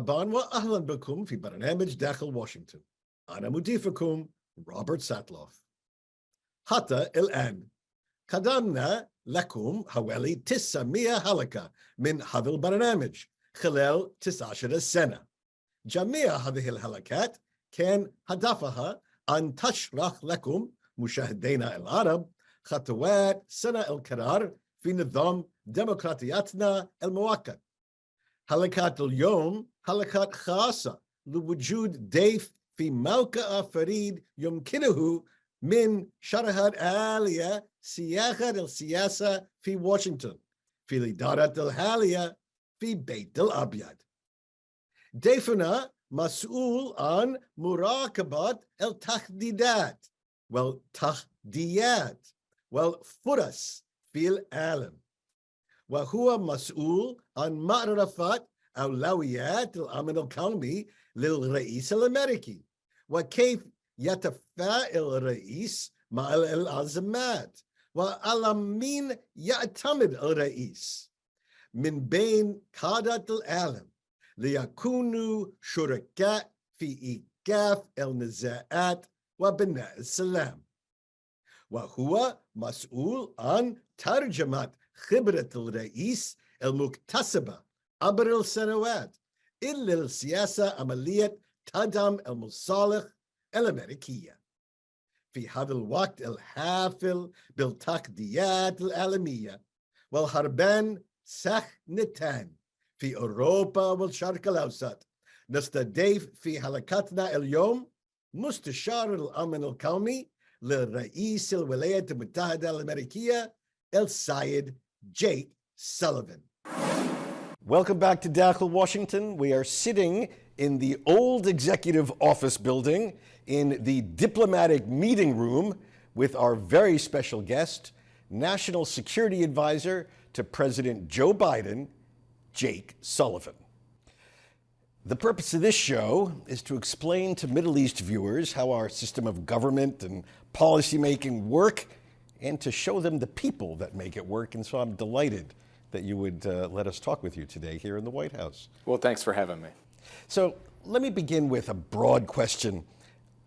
مرحبا وأهلا بكم في برنامج داخل واشنطن. أنا مضيفكم روبرت ساتلوف. حتى الآن قدمنا لكم حوالي 900 حلقة من هذا البرنامج خلال 19 سنة. جميع هذه الحلقات كان هدفها أن تشرح لكم مشاهدينا العرب خطوات صنع القرار في نظام ديمقراطياتنا المؤقت. حلقات اليوم حلقات خاصة لوجود ضيف في موقع فريد يمكنه من شرح آلية صياغة السياسة في واشنطن في الإدارة الحالية في بيت الأبيض. ضيفنا مسؤول عن مراقبة التحديات والتحديات والفرص في العالم، وهو مسؤول عن معرفة أولويات الأمن القومي للرئيس الأمريكي وكيف يتفاعل الرئيس مع الأزمات وعلى مين يعتمد الرئيس من بين قادة العالم ليكونوا شركاء في إيقاف النزاعات وبناء السلام، وهو مسؤول عن ترجمة خبرة الرئيس المكتسبة عبر السنوات إلى السياسة عملية تدعم المصالح الأمريكية. في هذا الوقت الحافل بالتحديات العالمية والحربان ساخنتان في أوروبا والشرق الأوسط، نستضيف في حلقتنا اليوم مستشار الأمن القومي لرئيس الولايات المتحدة الأمريكية السيد جيك ساليفان. Welcome back to Dakhel, Washington. We are sitting in the old executive office building in the diplomatic meeting room with our very special guest, National Security Advisor to President Joe Biden, Jake Sullivan. The purpose of this show is to explain to Middle East viewers how our system of government and policymaking work and to show them the people that make it work. And so I'm delighted that you would let us talk with you today here in the White House. Well, thanks for having me. So let me begin with a broad question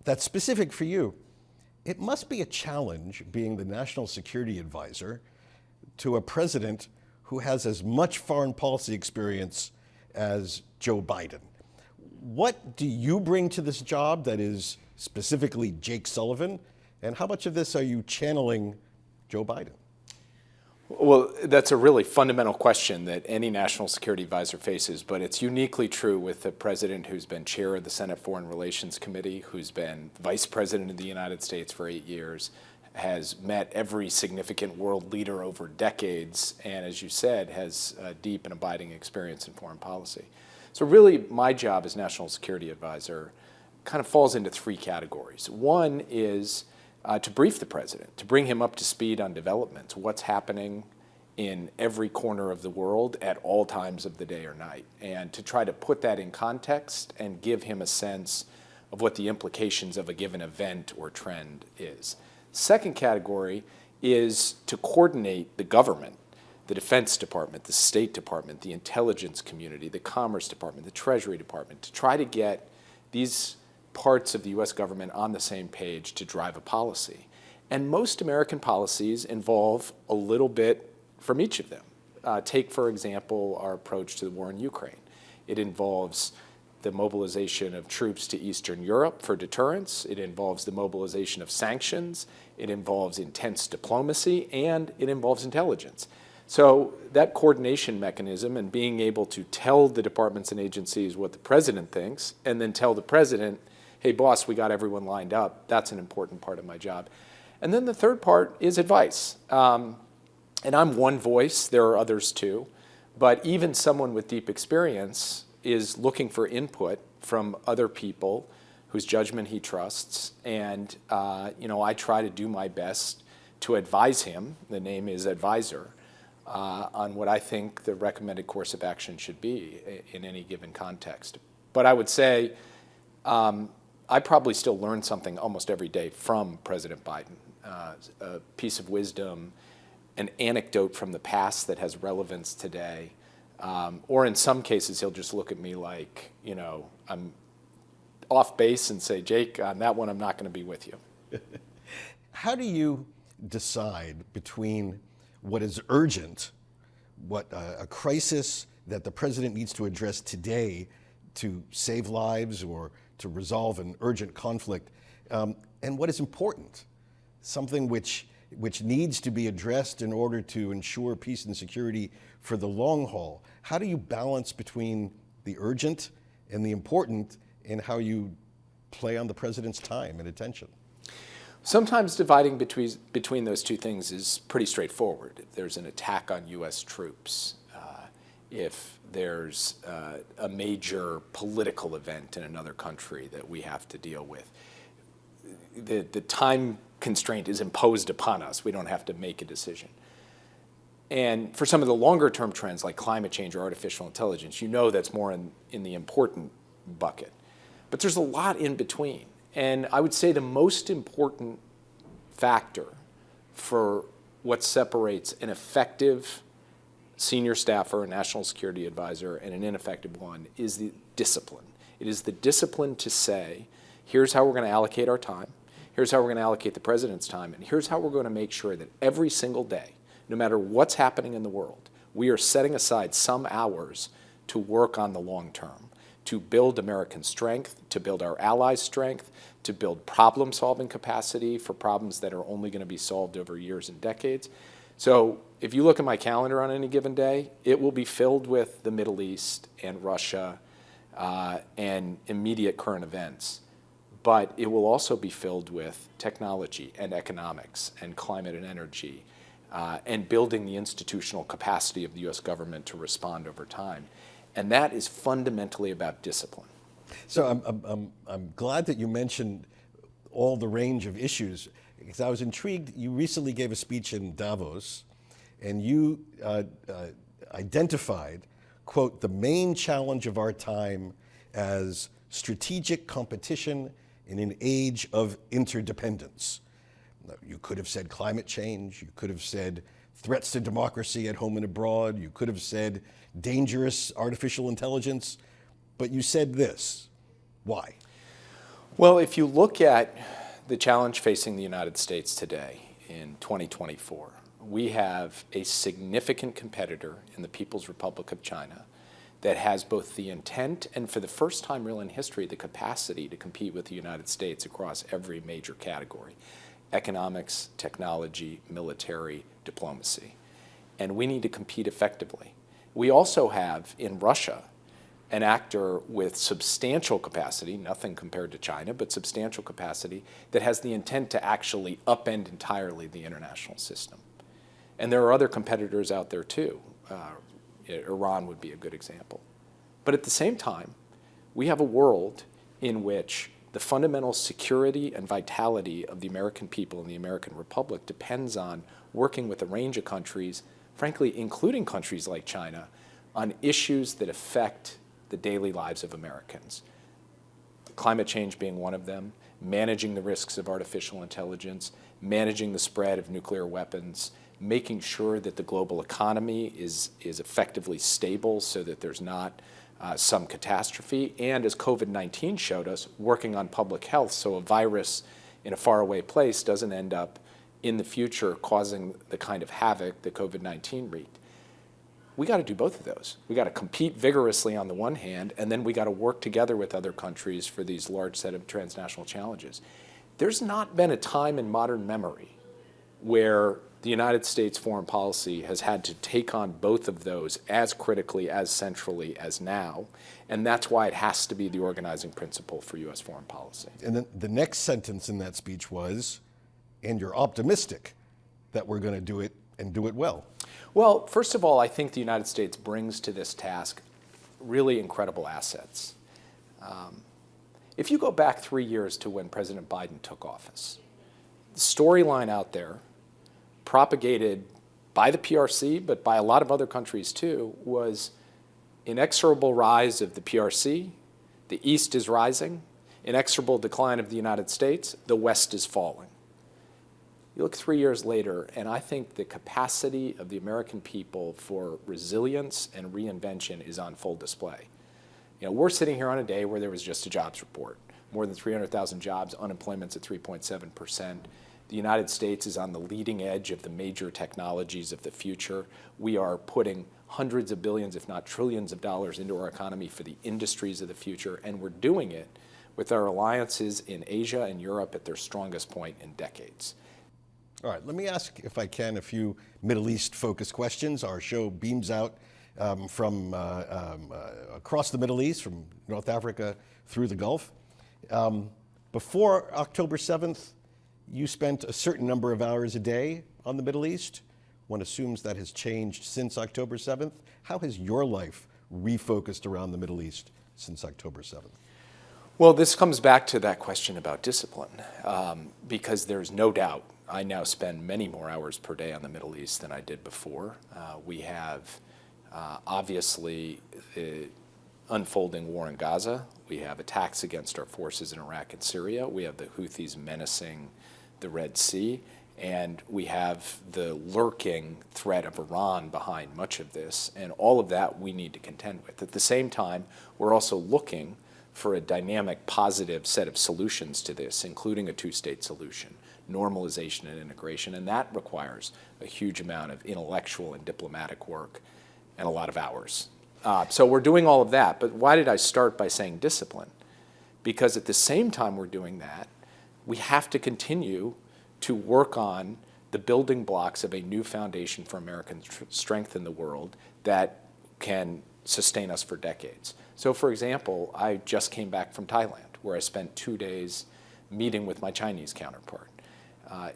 that's specific for you. It must be a challenge being the National Security Advisor to a president who has as much foreign policy experience as Joe Biden. What do you bring to this job that is specifically Jake Sullivan, and how much of this are you channeling Joe Biden? Well, that's a really fundamental question that any national security advisor faces, but it's uniquely true with the president who's been chair of the Senate Foreign Relations Committee, who's been vice president of the United States for 8 years, has met every significant world leader over decades, and as you said, has a deep and abiding experience in foreign policy. So really, my job as national security advisor kind of falls into three categories. One is to brief the president, to bring him up to speed on developments, what's happening in every corner of the world at all times of the day or night, and to try to put that in context and give him a sense of what the implications of a given event or trend is. Second category is to coordinate the government, the Defense Department, the State Department, the intelligence community, the Commerce Department, the Treasury Department, to try to get these parts of the U.S. government on the same page to drive a policy. And most American policies involve a little bit from each of them. Take, for example, our approach to the war in Ukraine. It involves the mobilization of troops to Eastern Europe for deterrence. It involves the mobilization of sanctions. It involves intense diplomacy, and it involves intelligence. So that coordination mechanism and being able to tell the departments and agencies what the president thinks and then tell the president, hey, boss, we got everyone lined up, that's an important part of my job. And then the third part is advice. And I'm one voice, there are others too, but even someone with deep experience is looking for input from other people whose judgment he trusts. And I try to do my best to advise him, the name is advisor, on what I think the recommended course of action should be in any given context. But I would say I probably still learn something almost every day from President Biden, a piece of wisdom, an anecdote from the past that has relevance today, Or in some cases, he'll just look at me like, you know, I'm off base and say, Jake, on that one, I'm not going to be with you. How do you decide between what is urgent, what a crisis that the president needs to address today to save lives or to resolve an urgent conflict, and what is important, something which needs to be addressed in order to ensure peace and security for the long haul? How do you balance between the urgent and the important, and how you play on the president's time and attention? Sometimes dividing between those two things is pretty straightforward. If there's an attack on U.S. troops, if there's a major political event in another country that we have to deal with, the time constraint is imposed upon us. We don't have to make a decision. And for some of the longer term trends like climate change or artificial intelligence, you know that's more in the important bucket. But there's a lot in between. And I would say the most important factor for what separates an effective senior staffer, a national security advisor, and an ineffective one is the discipline. It is the discipline to say, here's how we're going to allocate our time, here's how we're going to allocate the president's time, and here's how we're going to make sure that every single day, no matter what's happening in the world, we are setting aside some hours to work on the long term, to build American strength, to build our allies' strength, to build problem-solving capacity for problems that are only going to be solved over years and decades. So if you look at my calendar on any given day, it will be filled with the Middle East and Russia and immediate current events. But it will also be filled with technology and economics and climate and energy and building the institutional capacity of the U.S. government to respond over time. And that is fundamentally about discipline. So I'm glad that you mentioned all the range of issues, because I was intrigued. You recently gave a speech in Davos, and you identified, quote, the main challenge of our time as strategic competition in an age of interdependence. You could have said climate change, you could have said threats to democracy at home and abroad, you could have said dangerous artificial intelligence, but you said this. Why? Well, if you look at the challenge facing the United States today in 2024, we have a significant competitor in the People's Republic of China that has both the intent and, for the first time really in history, the capacity to compete with the United States across every major category: economics, technology, military, diplomacy. And we need to compete effectively. We also have in Russia an actor with substantial capacity, nothing compared to China, but substantial capacity, that has the intent to actually upend entirely the international system. And there are other competitors out there too. Iran would be a good example. But at the same time, we have a world in which the fundamental security and vitality of the American people and the American Republic depends on working with a range of countries, frankly, including countries like China, on issues that affect the daily lives of Americans. Climate change being one of them, managing the risks of artificial intelligence, managing the spread of nuclear weapons, making sure that the global economy is effectively stable so that there's not some catastrophe, and as COVID-19 showed us, working on public health so a virus in a faraway place doesn't end up in the future causing the kind of havoc that COVID-19 wreaked. We got to do both of those. We got to compete vigorously on the one hand, and then we got to work together with other countries for these large set of transnational challenges. There's not been a time in modern memory where the United States foreign policy has had to take on both of those as critically, as centrally as now, and that's why it has to be the organizing principle for U.S. foreign policy. And then the next sentence in that speech was, and you're optimistic that we're going to do it and do it well. Well, first of all, I think the United States brings to this task really incredible assets. If you go back 3 years to when President Biden took office, the storyline out there, propagated by the PRC, but by a lot of other countries too, was inexorable rise of the PRC, the East is rising, inexorable decline of the United States, the West is falling. You look 3 years later, and I think the capacity of the American people for resilience and reinvention is on full display. You know, we're sitting here on a day where there was just a jobs report. More than 300,000 jobs, unemployment's at 3.7%. The United States is on the leading edge of the major technologies of the future. We are putting hundreds of billions, if not trillions of dollars into our economy for the industries of the future, and we're doing it with our alliances in Asia and Europe at their strongest point in decades. All right, let me ask, if I can, a few Middle East-focused questions. Our show beams out from across the Middle East, from North Africa through the Gulf. Before October 7th, you spent a certain number of hours a day on the Middle East. One assumes that has changed since October 7th. How has your life refocused around the Middle East since October 7th? Well, this comes back to that question about discipline, because there's no doubt I now spend many more hours per day on the Middle East than I did before. We have obviously the unfolding war in Gaza. We have attacks against our forces in Iraq and Syria. We have the Houthis menacing the Red Sea. And we have the lurking threat of Iran behind much of this. And all of that we need to contend with. At the same time, we're also looking for a dynamic, positive set of solutions to this, including a two-state solution, normalization and integration. And that requires a huge amount of intellectual and diplomatic work and a lot of hours. So we're doing all of that. But why did I start by saying discipline? Because at the same time we're doing that, we have to continue to work on the building blocks of a new foundation for American strength in the world that can sustain us for decades. So, for example, I just came back from Thailand, where I spent 2 days meeting with my Chinese counterpart.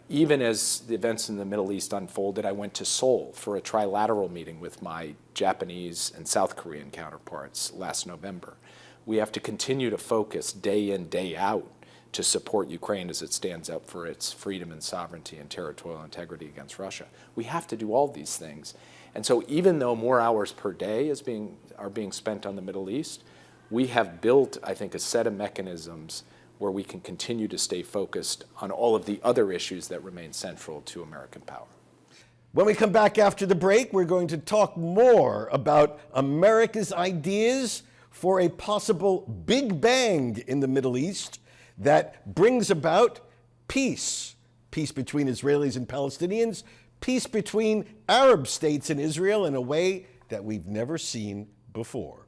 Even as the events in the Middle East unfolded, I went to Seoul for a trilateral meeting with my Japanese and South Korean counterparts last November. We have to continue to focus day in, day out to support Ukraine as it stands up for its freedom and sovereignty and territorial integrity against Russia. We have to do all these things. And so even though more hours per day are being spent on the Middle East, we have built, I think, a set of mechanisms where we can continue to stay focused on all of the other issues that remain central to American power. When we come back after the break, we're going to talk more about America's ideas for a possible Big Bang in the Middle East that brings about peace. Peace between Israelis and Palestinians, peace between Arab states and Israel in a way that we've never seen before.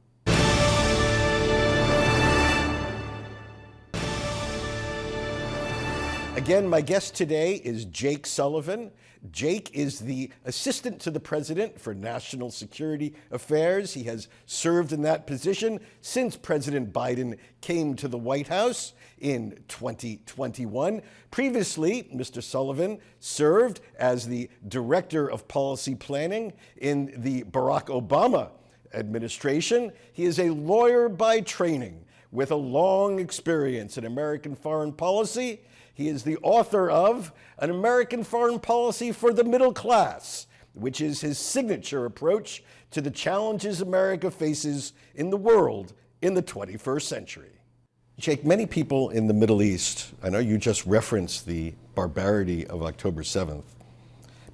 Again, my guest today is Jake Sullivan. Jake is the Assistant to the President for National Security Affairs. He has served in that position since President Biden came to the White House in 2021. Previously, Mr. Sullivan served as the Director of Policy Planning in the Barack Obama administration. He is a lawyer by training with a long experience in American foreign policy. He is the author of An American Foreign Policy for the Middle Class, which is his signature approach to the challenges America faces in the world in the 21st century. Jake, many people in the Middle East, I know you just referenced the barbarity of October 7th.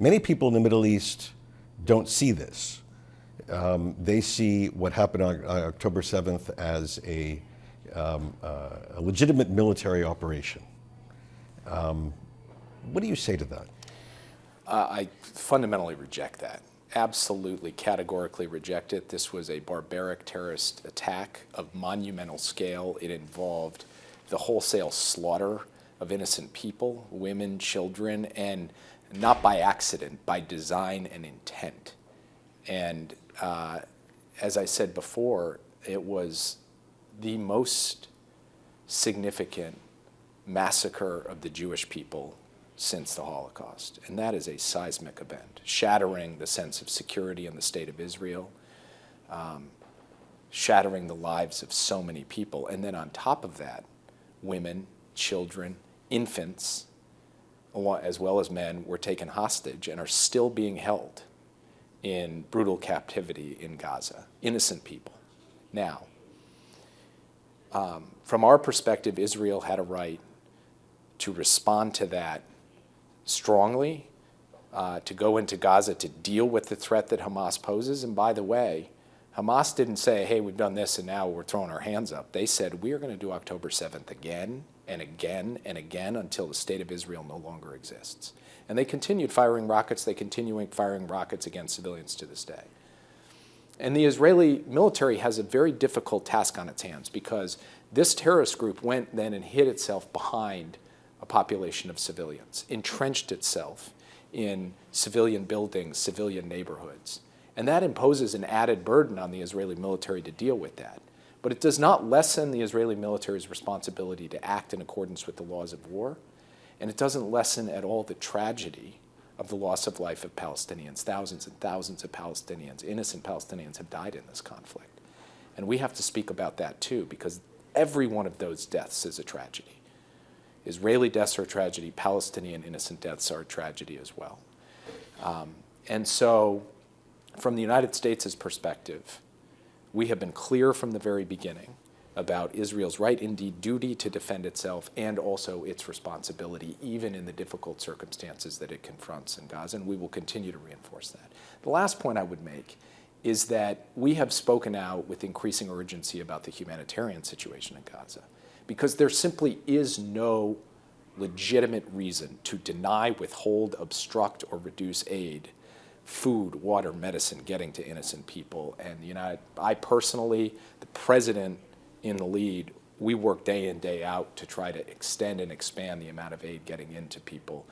Many people in the Middle East don't see this. They see what happened on October 7th as a legitimate military operation. What do you say to that? I fundamentally reject that. Absolutely, categorically reject it. This was a barbaric terrorist attack of monumental scale. It involved the wholesale slaughter of innocent people, women, children, and not by accident, by design and intent. And as I said before, it was the most significant massacre of the Jewish people since the Holocaust. And that is a seismic event, shattering the sense of security in the state of Israel, shattering the lives of so many people. And then on top of that, women, children, infants, as well as men, were taken hostage and are still being held in brutal captivity in Gaza. Innocent people. Now, from our perspective, Israel had a right to respond to that strongly to go into Gaza to deal with the threat that Hamas poses. And by the way, Hamas didn't say, hey, we've done this and now we're throwing our hands up. They said, we are going to do October 7th again and again and again until the state of Israel no longer exists. And they continued firing rockets. They continuing firing rockets against civilians to this day. And the Israeli military has a very difficult task on its hands because this terrorist group went then and hid itself behind a population of civilians, entrenched itself in civilian buildings, civilian neighborhoods. And that imposes an added burden on the Israeli military to deal with that. But it does not lessen the Israeli military's responsibility to act in accordance with the laws of war. And it doesn't lessen at all the tragedy of the loss of life of Palestinians. Thousands and thousands of Palestinians, innocent Palestinians, have died in this conflict. And we have to speak about that too, because every one of those deaths is a tragedy. Israeli deaths are a tragedy. Palestinian innocent deaths are a tragedy as well. And so, from the United States' perspective, we have been clear from the very beginning about Israel's right, indeed duty, to defend itself and also its responsibility, even in the difficult circumstances that it confronts in Gaza, and we will continue to reinforce that. The last point I would make is that we have spoken out with increasing urgency about the humanitarian situation in Gaza, because there simply is no legitimate reason to deny, withhold, obstruct, or reduce aid, food, water, medicine getting to innocent people. And I personally, the president in the lead, we work day in, day out to try to extend and expand the amount of aid getting into people,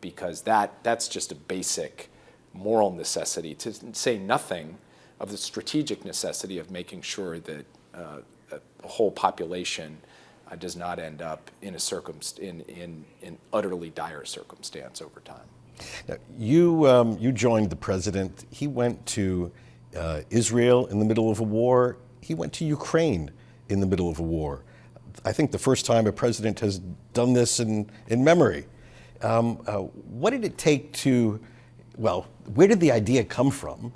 because that's just a basic moral necessity, to say nothing of the strategic necessity of making sure that a whole population does not end up in utterly dire circumstance over time. Now, you joined the president. He went to Israel in the middle of a war. He went to Ukraine in the middle of a war. I think the first time a president has done this in memory. What did it take to, where did the idea come from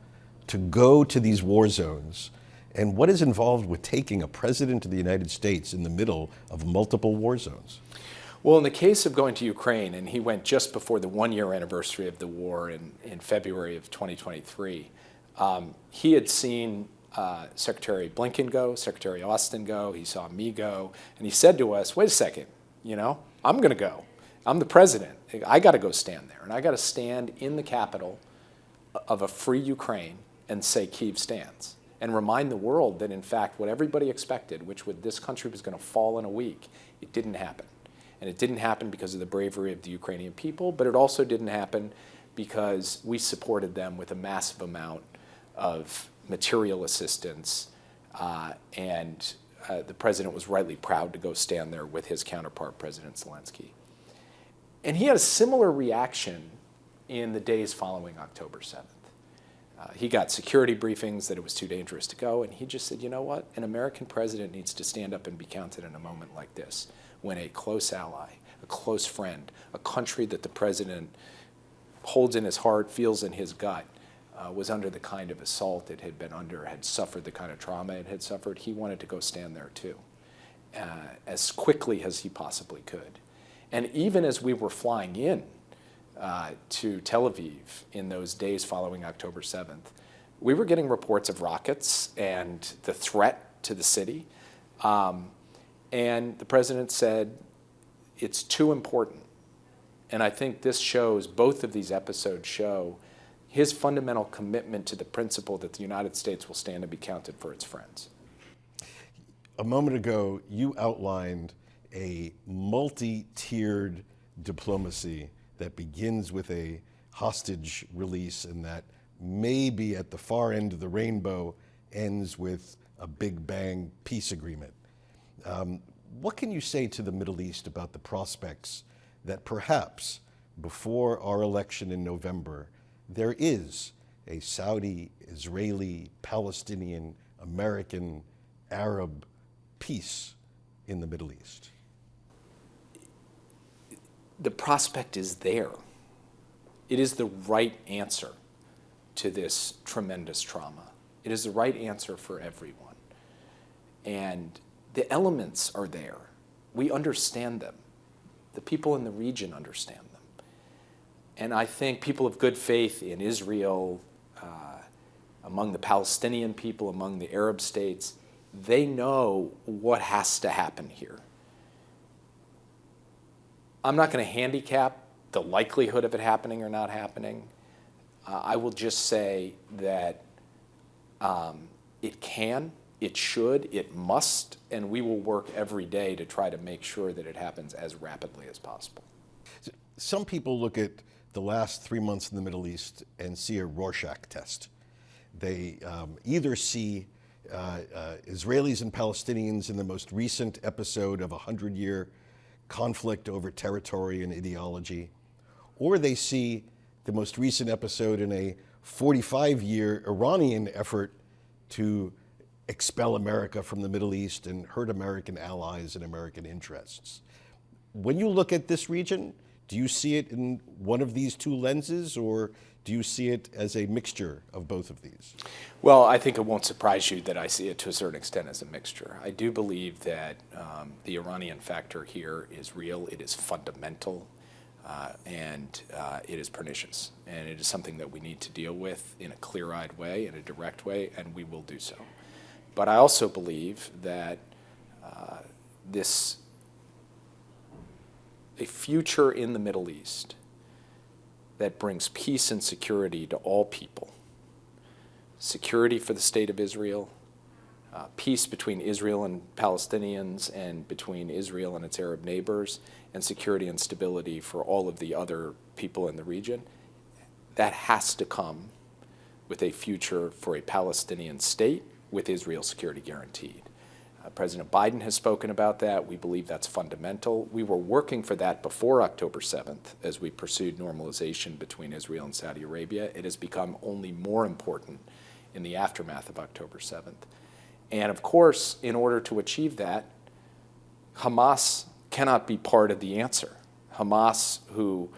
to go to these war zones? And what is involved with taking a president of the United States in the middle of multiple war zones? Well, in the case of going to Ukraine, and he went just before the one-year anniversary of the war in February of 2023, he had seen Secretary Blinken go, Secretary Austin go, he saw me go, and he said to us, wait a second, I'm going to go. I'm the president. I got to go stand there, and I got to stand in the capital of a free Ukraine and say Kyiv stands, and remind the world that, in fact, what everybody expected, which this country was going to fall in a week, it didn't happen. And it didn't happen because of the bravery of the Ukrainian people, but it also didn't happen because we supported them with a massive amount of material assistance, and the president was rightly proud to go stand there with his counterpart, President Zelensky. And he had a similar reaction in the days following October 7th. He got security briefings that it was too dangerous to go, and he just said, you know what? An American president needs to stand up and be counted in a moment like this, when a close ally, a close friend, a country that the president holds in his heart, feels in his gut, was under the kind of assault it had been under, had suffered the kind of trauma it had suffered. He wanted to go stand there too, as quickly as he possibly could. And even as we were flying in to Tel Aviv in those days following October 7th, we were getting reports of rockets and the threat to the city. And the president said, it's too important. And I think this shows, both of these episodes show, his fundamental commitment to the principle that the United States will stand and be counted for its friends. A moment ago, you outlined a multi-tiered diplomacy that begins with a hostage release and that maybe at the far end of the rainbow ends with a big bang peace agreement. What can you say to the Middle East about the prospects that perhaps before our election in November, there is a Saudi, Israeli, Palestinian, American, Arab peace in the Middle East? The prospect is there. It is the right answer to this tremendous trauma. It is the right answer for everyone. And the elements are there. We understand them. The people in the region understand them. And I think people of good faith in Israel, among the Palestinian people, among the Arab states, they know what has to happen here. I'm not going to handicap the likelihood of it happening or not happening. I will just say that it can, it should, it must, and we will work every day to try to make sure that it happens as rapidly as possible. Some people look at the last 3 months in the Middle East and see a Rorschach test. They either see Israelis and Palestinians in the most recent episode of a 100-year conflict over territory and ideology, or they see the most recent episode in a 45-year Iranian effort to expel America from the Middle East and hurt American allies and American interests. When you look at this region, do you see it in one of these two lenses, or do you see it as a mixture of both of these? Well, I think it won't surprise you that I see it to a certain extent as a mixture. I do believe that the Iranian factor here is real, it is fundamental, and it is pernicious. And it is something that we need to deal with in a clear-eyed way, in a direct way, and we will do so. But I also believe that a future in the Middle East that brings peace and security to all people, security for the state of Israel, peace between Israel and Palestinians and between Israel and its Arab neighbors, and security and stability for all of the other people in the region, that has to come with a future for a Palestinian state with Israel's security guaranteed. President Biden has spoken about that. We believe that's fundamental. We were working for that before October 7th as we pursued normalization between Israel and Saudi Arabia. It has become only more important in the aftermath of October 7th. And of course, in order to achieve that, Hamas cannot be part of the answer. Hamas, who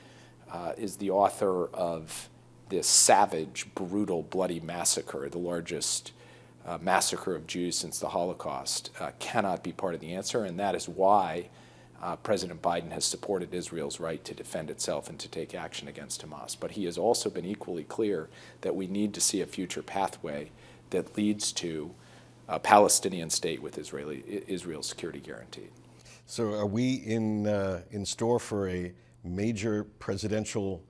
is the author of this savage, brutal, bloody massacre, the largest massacre of Jews since the Holocaust, cannot be part of the answer, and that is why President Biden has supported Israel's right to defend itself and to take action against Hamas. But he has also been equally clear that we need to see a future pathway that leads to a Palestinian state with Israel's security guaranteed. So are we in store for a major presidential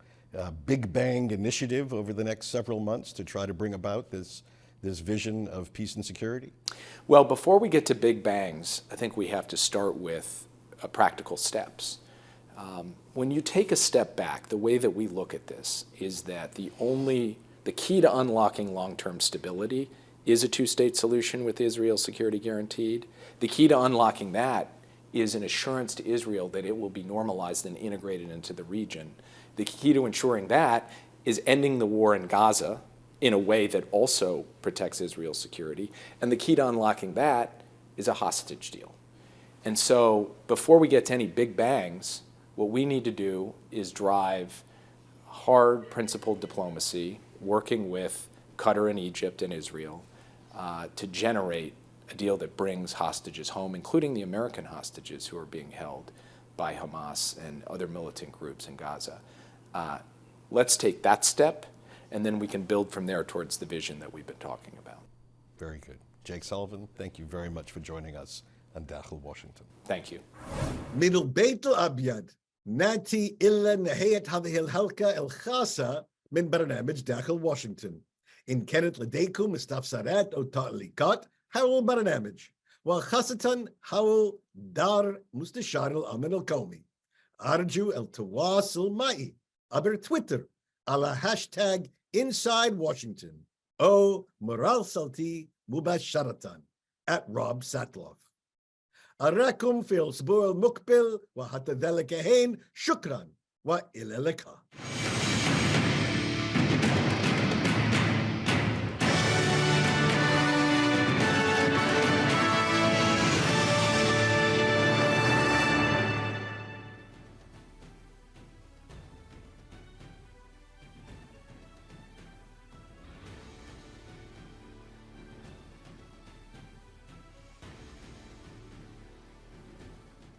Big Bang initiative over the next several months to try to bring about this vision of peace and security? Well, before we get to big bangs, I think we have to start with practical steps. When you take a step back, the way that we look at this is that the key to unlocking long-term stability is a two-state solution with Israel security guaranteed. The key to unlocking that is an assurance to Israel that it will be normalized and integrated into the region. The key to ensuring that is ending the war in Gaza in a way that also protects Israel's security. And the key to unlocking that is a hostage deal. And so before we get to any big bangs, what we need to do is drive hard principled diplomacy, working with Qatar and Egypt and Israel to generate a deal that brings hostages home, including the American hostages who are being held by Hamas and other militant groups in Gaza. Let's take that step, and then we can build from there towards the vision that we've been talking about. Very good. Jake Sullivan, thank you very much for joining us on داخل Washington. Thank you. من البيت الأبيض نأتي إلى نهاية هذه الحلقة الخاصة من برنامج داخل واشنطن. إن كانت لديكم استفسارات أو تعليقات حول البرنامج، وخاصة حول دار مستشار الأمن القومي، أرجو التواصل معي عبر تويتر على هاشتاج Inside Washington أو مراسلتي مباشرة @RobSatloff. أراكم في الأسبوع المقبل، وحتى ذلك حين شكرا وإلى اللقاء.